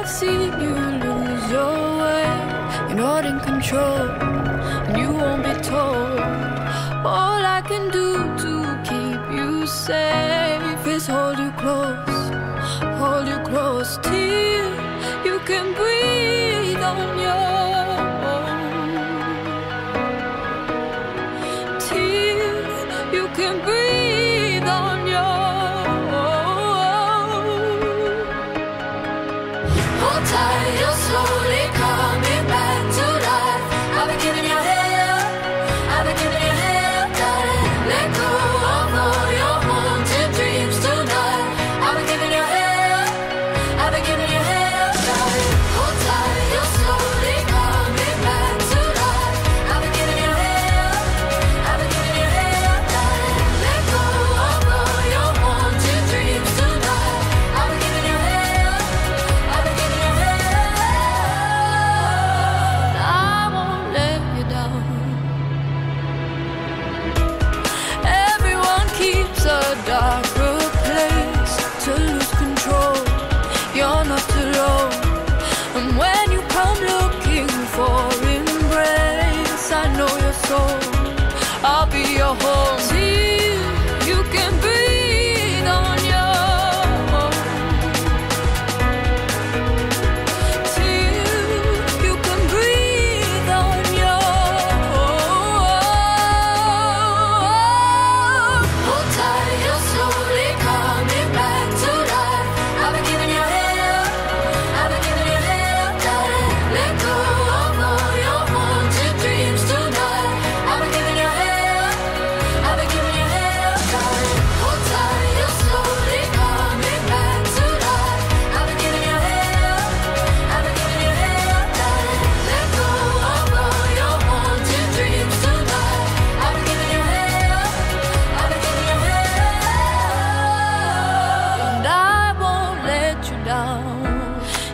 see you lose your way. You're not in control, and you won't be told. All I can do to keep you safe is hold you close till you can breathe on your own. Till you can breathe on your own. Hold tight, you're slowly coming back to life. I've been giving you hell, I've been giving you hell, darling. Let go of all your haunted dreams tonight. I've been giving you hell, I've been giving you hell, darling. Hold tight, you're slowly coming back to life. I've been giving you hell, I've been giving you hell, darling. Let go of all your haunted dreams tonight. I've been giving you hell, I've been giving you hell. I won't let you down. Everyone keeps a darker place to lose control. You're not alone. And when you come looking for embrace, I know your soul. I'll be your home till you can breathe on your own. Till you can breathe on your own. Hold tight, you're slowly coming back to life. I've been giving you hell, I've been giving you hell, darling. Let go of all your haunted dreams tonight. I've been giving you hell, I've been giving you hell, darling. Hold tight, you're slowly coming back to life. I've been giving you hell, I've been giving you hell, darling. Let go of all your haunted dreams tonight. I've been giving you hell, I've been giving you hell, and I won't let you down.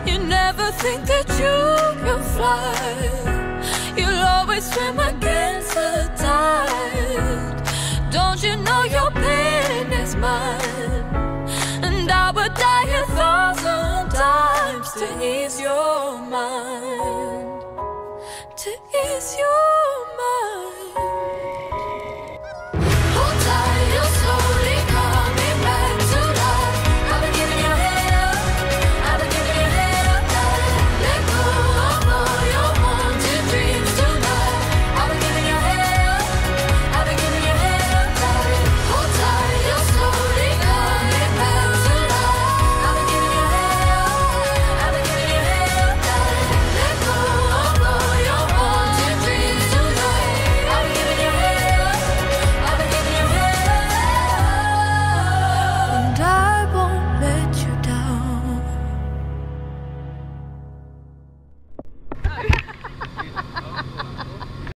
You never think that you can fly. You'll always swim against the tide. Don't you know your pain is mine? And I would die 1,000 times to ease your mind, to ease your